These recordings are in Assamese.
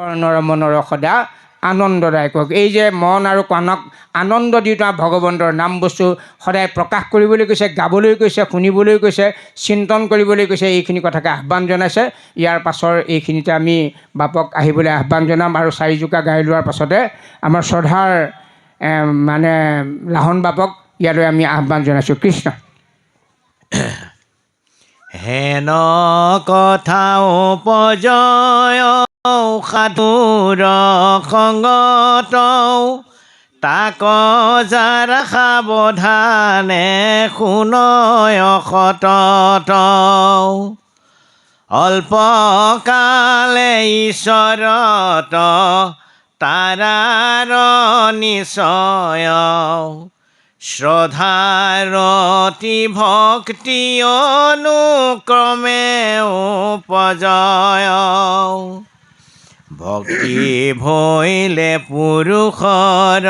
কৰ্ণৰ মনৰ সদা আনন্দদায়ক। এই যে মন আৰু কাণক আনন্দ দি থকা ভগৱন্তৰ নাম বস্তু সদায় প্ৰকাশ কৰিবলৈ কৈছে, গাবলৈ কৈছে, শুনিবলৈ কৈছে, চিন্তন কৰিবলৈ কৈছে, এইখিনি কথাকে আহ্বান জনাইছে। ইয়াৰ পাছৰ এইখিনিতে আমি বাপক আহিবলৈ আহ্বান জনাম আৰু চাৰিজোকা গাই লোৱাৰ পাছতে আমাৰ শ্ৰদ্ধাৰ মানে লাহন বাপক ইয়ালৈ আমি আহ্বান জনাইছোঁ। কৃষ্ণ। হেন কথা উপজয় সাধুৰ সংগত, তাক যাৰ সাৱধানে শুনয় সতত। অল্পকালে ঈশ্বৰত তাৰাৰ নিশ্চয়, শ্ৰদ্ধাৰতি ভক্তি অনুক্ৰমে উপজয়। ভক্তি ভৈলে পুৰুষৰ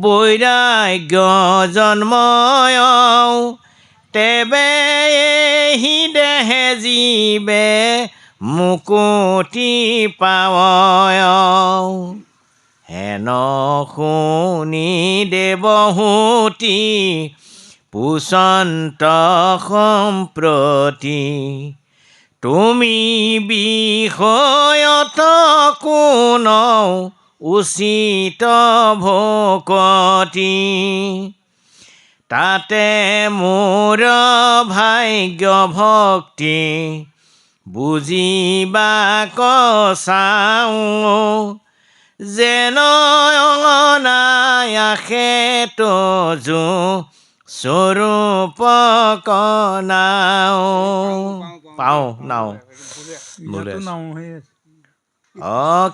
বৈৰাগ্য জন্ময়, তেবে এহি দেহে জীৱে মুকুতি পাৱয়। হেন শুনি দেৱহূতি পুচন্ত সম্প্ৰতি, তুমি বিষয়ত কোন উচিত ভকতি। তাতে মোৰ ভাগ্য ভক্তি বুজিবাক চাওঁ, যেন নায়াসে তজু স্বৰূপ কনাও। পাওঁ নাও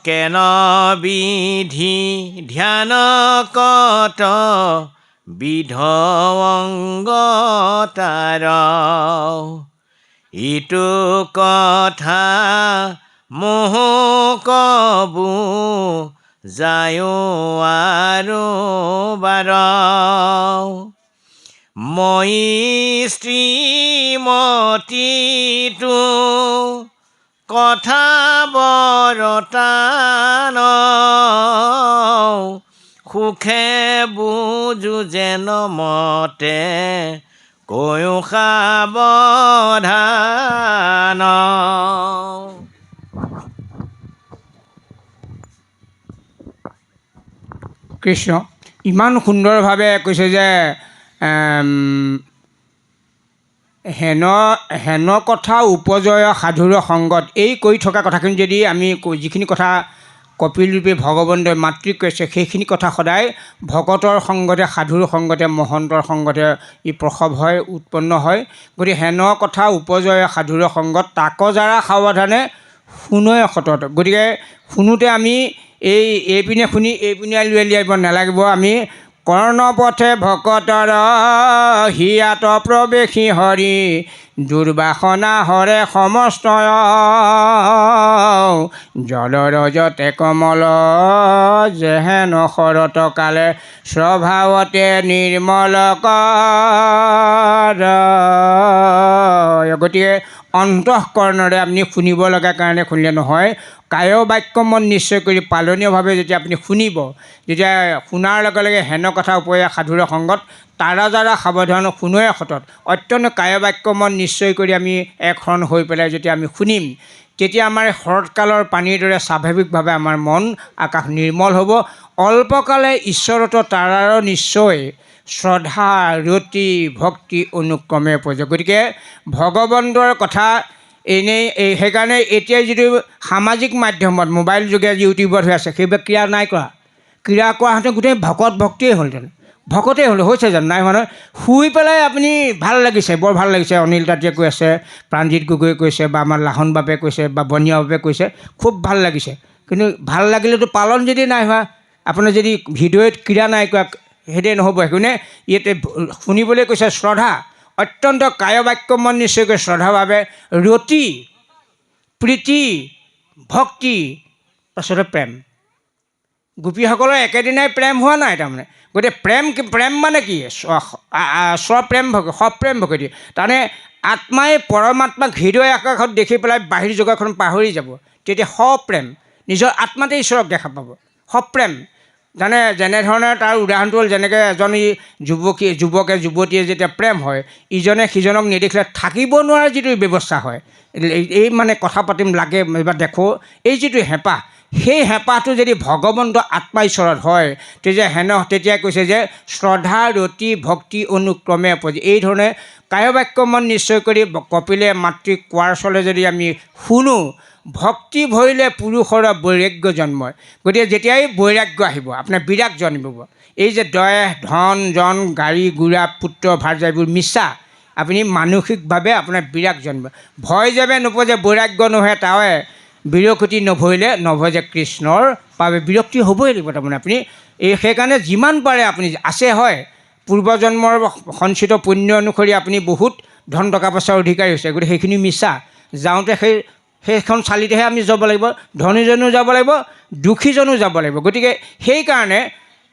কেন বিধি ধ্যান কত বিধ অংগ তাৰ, ইটো কথা মোহো কবু যায় আৰু বাৰ। মই শ্ৰীমতীটো কথা বৰতান, সুখে বুজো যেন মতে কৈও সাৱধান। কৃষ্ণ ইমান সুন্দৰভাৱে কৈছে যে হেন কথা উপজয় সাধুৰ সংগত। এই কৈ থকা কথাখিনি যদি আমি যিখিনি কথা কপিলৰূপী ভগৱন্তই মাতৃক কৈছে, সেইখিনি কথা সদায় ভকতৰ সংগতে, সাধুৰ সংগতে, মহন্তৰ সংগতে ই প্ৰসৱ হয়, উৎপন্ন হয়। গতিকে হেন কথা উপজয় সাধুৰ সংগত, তাক যাৰা সাৱধানে শুনয় সতত। গতিকে শুনোতে আমি এইপিনে শুনি এইপিনে উলিয়াব নালাগিব। আমি কৰ্ণপথে ভকতৰ হিয়াত প্ৰৱেশী হৰি, দুৰ্বাসনা হৰে সমস্তয়। জলৰজতে কমল যেহেন শৰত কালে, স্বভাৱতে নিৰ্মল কৰ। গতিকে অন্তঃকৰণৰে আপুনি শুনিব লগা কাৰণে শুনিলে নহয়, কায় বাক্য মন নিশ্চয় কৰি পালনীয়ভাৱে যেতিয়া আপুনি শুনিব, যেতিয়া শুনাৰ লগে লগে হেন কথা উপজয় সাধুৰ সংগত, তাৰা যাৰা সাৱধান শুনয় সতত, অত্যন্ত কায় বাক্য মন নিশ্চয় কৰি আমি একশৰণ হৈ পেলাই যেতিয়া আমি শুনিম, তেতিয়া আমাৰ শৰৎকালৰ পানীৰ দৰে স্বাভাৱিকভাৱে আমাৰ মন আকাশ নিৰ্মল হ'ব। অল্পকালে ঈশ্বৰত তাৰাৰ নিশ্চয়, শ্ৰদ্ধা ৰতি ভক্তি অনুক্ৰমে উপজয়। গতিকে ভগৱন্তৰ কথা এনেই সেইকাৰণে এতিয়া যিটো সামাজিক মাধ্যমত মোবাইল যোগে ইউটিউবত হৈ আছে, সেইবিলাক ক্ৰিয়া নাই কৰা। ক্ৰিয়া কৰাহেঁতেন গোটেই ভকত ভক্তিয়ে হ'লহেঁতেন, ভকতেই হ'ল। হৈছে জানো? নাই মানে শুই পেলাই আপুনি ভাল লাগিছে, বৰ ভাল লাগিছে। অনিল তাতীয়ে কৈ আছে, প্ৰাণজিৎ গগৈ কৈছে, বা আমাৰ লাহন বাপে কৈছে, বা বনিয়া বাপে কৈছে, খুব ভাল লাগিছে। কিন্তু ভাল লাগিলেতো পালন যদি নাই হোৱা, আপোনাৰ যদি ভিডিঅ'ত ক্ৰিয়া নাই কৰা, সেইটোৱে নহ'ব। সেইকাৰণে ইয়াতে শুনিবলৈ কৈছে শ্ৰদ্ধা, অত্যন্ত কায় বাক্য মন নিশ্চয় কৰি শ্ৰদ্ধাভাৱে ৰতি প্ৰীতি ভক্তি, পাছতে প্ৰেম। গোপীসকলৰ একেদিনাই প্ৰেম হোৱা নাই তাৰমানে। গতিকে প্ৰেম মানে কি? স্বপ্ৰেম ভক্তি, সপ্ৰেম ভক্তি। তাৰমানে আত্মাই পৰমাত্মাক হৃদয় আকাশত দেখি পেলাই বাহিৰ জগতখন পাহৰি যাব, তেতিয়া সপ্ৰেম। নিজৰ আত্মাতে ঈশ্বৰক দেখা পাব। সপ্ৰেম জানে, যেনেধৰণে তাৰ উদাহৰণটো হ'ল যেনেকৈ এজনী যুৱকে যুৱতীয়ে যেতিয়া প্ৰেম হয়, ইজনে সিজনক নেদেখিলে থাকিব নোৱাৰা যিটো ব্যৱস্থা হয়, এই মানে কথা পাতিম লাগে বা দেখোঁ, এই যিটো হেঁপাহ, সেই হেঁপাহটো যদি ভগৱন্ত আত্মা ঈশ্বৰত হয়, তেতিয়া কৈছে যে শ্ৰদ্ধা ৰতি ভক্তি অনুক্ৰমে উপজি। এইধৰণে কায়বাক্য মন নিশ্চয় কৰি কপিলে মাতৃক কোৱাৰ চলে যদি আমি শুনো, ভক্তি ভৰিলে পুৰুষৰ বৈৰাগ্য জন্ময়। গতিকে যেতিয়াই বৈৰাগ্য আহিব, আপোনাৰ বিৰাগ জন্মিব। এই যে ধন জন গাড়ী গুৰা পুত্ৰ ভাৰ্যা এইবোৰ মিছা, আপুনি মানসিকভাৱে আপোনাৰ বিৰাগ জন্ম। ভয় যাবে নোপোজে বৈৰাগ্য নোহে তাৱে, বিৰকতি নভজে কৃষ্ণৰ বাবে। বিৰক্তি হ'বই লাগিব তাৰমানে আপুনি। সেইকাৰণে যিমান পাৰে আপুনি আছে হয়, পূৰ্বজন্মৰ সঞ্চিত পুণ্য অনুসৰি আপুনি বহুত ধন টকা পইচাৰ অধিকাৰী হৈছে, গতিকে সেইখিনি মিছা। যাওঁতে সেইখন চালিতেহে আমি যাব লাগিব, ধনীজনো যাব লাগিব, দুখীজনো যাব লাগিব। গতিকে সেইকাৰণে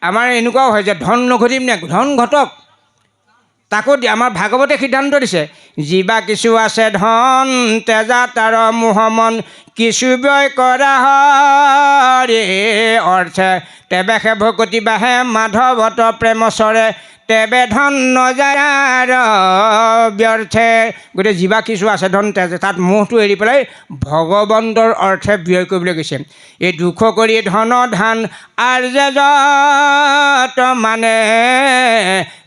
আমাৰ এনেকুৱাও হয় যে ধন নঘটিম নে, ধন ঘটক, তাকো আমাৰ ভাগৱতে সিদ্ধান্ত দিছে, যিবা কিছু আছে ধন তেজা তাৰ মোহমন, কিছু ব্যয় কৰা হৰে অৰ্থে, তেবে সে ভকতি বাহে মাধৱত প্ৰেমচৰে, তেবে ধন নযায় ব্যৰ্থে। গতিকে যিবা কিছু আছে ধন তাত মোহটো এৰি পেলাই ভগৱন্তৰ অৰ্থে ব্যয় কৰিবলৈ কৈছে। এই দুখ কৰি ধন ধান আৰ্যে যত মানে,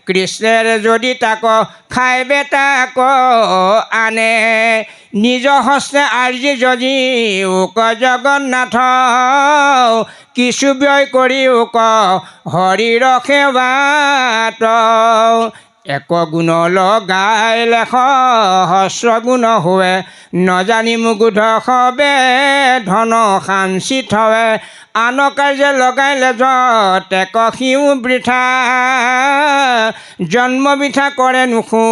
কৃষ্ণেৰ যদি তাক খাইবে তাক আনে, নিজ হস্তে আৰ্জি যদি উক জগন্নাথ, কিছু ব্যয় কৰি উক হৰিৰ সেৱাত, এক গুণ লগাই লেখ সহস্ৰ গুণ হোৱে, নজানি মুগুধ সবে ধন সাঞ্চিত হয়, আন কাৰ্যে লগাইলে যত এক সিও বৃথা, জন্ম বৃথা কৰে নুশু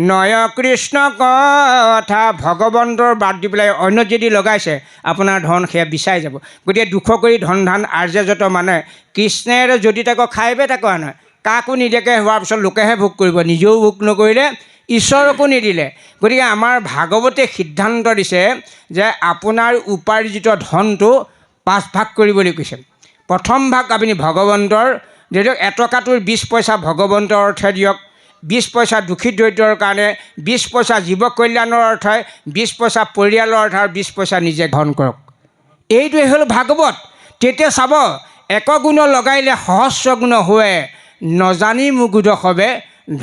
নয় কৃষ্ণ কথা। ভগৱন্তৰ বাদ দি পেলাই অন্য যদি লগাইছে আপোনাৰ ধন সেয়া বিচাই যাব। গতিকে দুখ কৰি ধন ধান আৰ্যে যত মানে, কৃষ্ণেৰ যদি তাক খাইবে তাক আনে, কাকো নিদিয়াকৈ হোৱাৰ পিছত লোকেহে ভোগ কৰিব, নিজেও ভোগ নকৰিলে ঈশ্বৰকো নিদিলে। গতিকে আমাৰ ভাগৱতে সিদ্ধান্ত দিছে যে আপোনাৰ উপাৰ্জিত ধনটো 5 ভাগ কৰিবলৈ কৈছে। প্ৰথম ভাগ আপুনি ভগৱন্তৰ, যিহেতু এটকাটোৰ 20 পইচা ভগৱন্তৰ অৰ্থে দিয়ক, 20 পইচা দুখী দৰিদ্ৰৰ কাৰণে, 20 পইচা জীৱ কল্যাণৰ অৰ্থে, 20 পইচা পৰিয়ালৰ অৰ্থে, আৰু 20 পইচা নিজে গ্ৰহণ কৰক। এইটোৱে হ'ল ভাগৱত। তেতিয়া চাব, এক গুণ লগাইলে সহস্ৰ গুণ হোৱে, নজানি মুগুধ সবে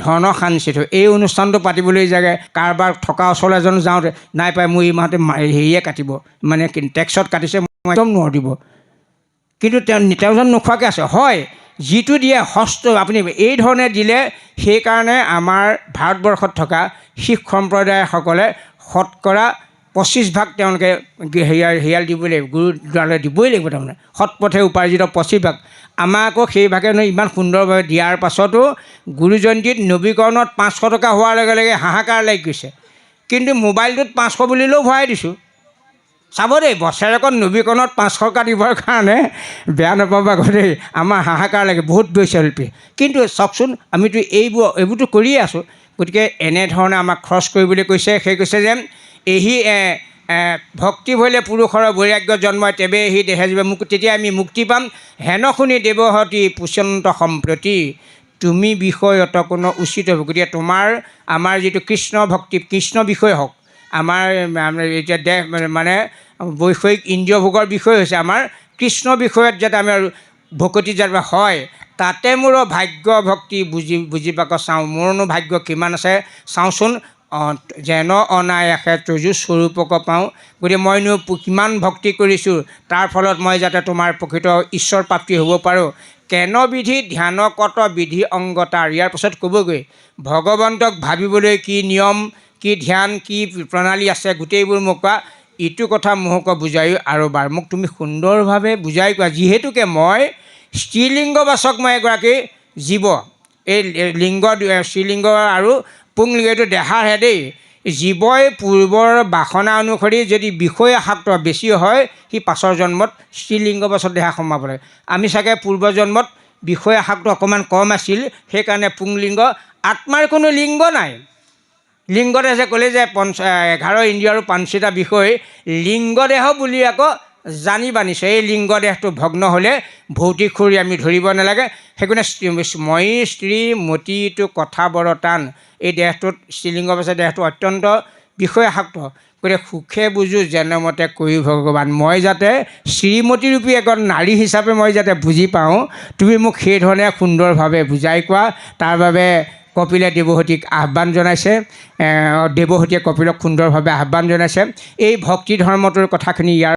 ধন সাঞ্চিত। এই অনুষ্ঠানটো পাতিবলৈ যাগে কাৰোবাৰ থকা ওচৰলৈ এজন যাওঁতে, নাই পাই মোৰ এই মাহতে হেৰিয়ে কাটিব, মানে টেক্সত কাটিছে, মই একদম নোৱাৰো দিব, কিন্তু তেওঁজন নোখোৱাকৈ আছে। হয়, যিটো দিয়ে হস্ত আপুনি এই ধৰণে দিলে। সেইকাৰণে আমাৰ ভাৰতবৰ্ষত থকা শিখ সম্প্ৰদায়সকলে শতকৰা 25 ভাগ তেওঁলোকে হেৰিয়াল দিবই লাগিব, গুৰুদ্বাৰলৈ দিবই লাগিব। তাৰমানে সৎপথে উপাৰ্জিত 25 ভাগ। আমাৰ আকৌ সেই ভাগে ইমান সুন্দৰভাৱে দিয়াৰ পাছতো গুৰু জয়ন্তীত নৱীকৰণত 500 টকা হোৱাৰ লগে লগে হাহাকাৰ লাগি গৈছে। কিন্তু মোবাইলটোত 500 বুলিলেও ভৰাই দিছোঁ। চাব দেই, বছৰেকত নৱীকৰণত 500 টকা দিবৰ কাৰণে বেয়া নাপাব আকৌ দেই, আমাৰ হাহাকাৰ লাগে, বহুত বৈশিল্পী। কিন্তু চাওকচোন, আমিতো এইবোৰতো কৰিয়ে আছোঁ। গতিকে এনেধৰণে আমাক খৰচ কৰিবলৈ কৈছে। সেই কৈছে যে এহি ভক্তি ভৰিলে পুৰুষৰ বৈৰাগ্য জন্ময়, তেবে এহি দেহে জীৱে মুক্তি, তেতিয়া আমি মুক্তি পাম। হেন শুনি দেৱহতি পুষ্যন্ত সম্প্ৰতি, তুমি বিষয়ত কোনো উচিত হ'ব। গতিকে আমাৰ যিটো কৃষ্ণ ভক্তি, কৃষ্ণ বিষয় হওক, আমাৰ এতিয়া দেহ মানে বৈষয়িক ইন্দ্ৰিয় ভোগৰ বিষয় হৈছে আমাৰ কৃষ্ণ বিষয়ত যাতে আমাৰ ভকতি যাতে হয়, তাতে মোৰ ভাগ্য ভক্তি বুজিবাক চাওঁ, মোৰনো ভাগ্য কিমান আছে চাওঁচোন। যেন অনায়াসে তজু স্বৰূপক পাওঁ। গতিকে মইনো কিমান ভক্তি কৰিছোঁ, তাৰ ফলত মই যাতে তোমাৰ প্ৰকৃত ঈশ্বৰ প্ৰাপ্তি হ'ব পাৰোঁ। কেন বিধি ধ্যান কত বিধি অংগতাৰ, ইয়াৰ পাছত ক'বগৈ ভগৱন্তক ভাবিবলৈ কি নিয়ম, কি ধ্যান, কি প্ৰণালী আছে, গোটেইবোৰ মোক কোৱা। ইটো কথা মোক বুজায়ো আৰু বাৰ, মোক তুমি সুন্দৰভাৱে বুজাই কোৱা। যিহেতুকে মই স্ত্ৰীলিংগবাচক, মই এগৰাকী জীৱ। এই লিংগ স্ত্ৰীলিংগ আৰু পুংলিংগ এইটো দেহাৰহে দেই। জীৱই পূৰ্বৰ বাসনা অনুসৰি যদি বিষয় আসক্ত বেছি হয়, সি পাছৰ জন্মত স্ত্ৰীলিংগবাচক দেহা সোমাব লাগে। আমি চাগে পূৰ্বজন্মত বিষয় আসক্ত অকণমান কম আছিল, সেইকাৰণে পুংলিংগ। আত্মাৰ কোনো লিংগ নাই। লিংগদেহ যে ক'লে যে 11 ইন্দ্ৰিয় আৰু 5টা বিষয়, লিংগদেহ বুলি আকৌ জানিবা নিশ্চয় এই লিংগ দেহটো ভগ্ন হ'লে ভৌতিক খুৰী আমি ধৰিব নালাগে। সেইকাৰণে মই স্ত্ৰী মতিটো কথা বৰ টান। এই দেহটোত শ্ৰীলিংগ আছে, দেহটো অত্যন্ত বিষয়াসক্ত। গতিকে সুখে বুজো জনমতে কৰি ভগৱান, মই যাতে শ্ৰীমতীৰূপী এগত নাৰী হিচাপে মই যাতে বুজি পাওঁ, তুমি মোক সেইধৰণে সুন্দৰভাৱে বুজাই কোৱা। তাৰ বাবে কপিলে দেৱহতীক আহ্বান জনাইছে, দেৱহতীয়ে কপিলক সুন্দৰভাৱে আহ্বান জনাইছে। এই ভক্তি ধৰ্মটোৰ কথাখিনি ইয়াৰ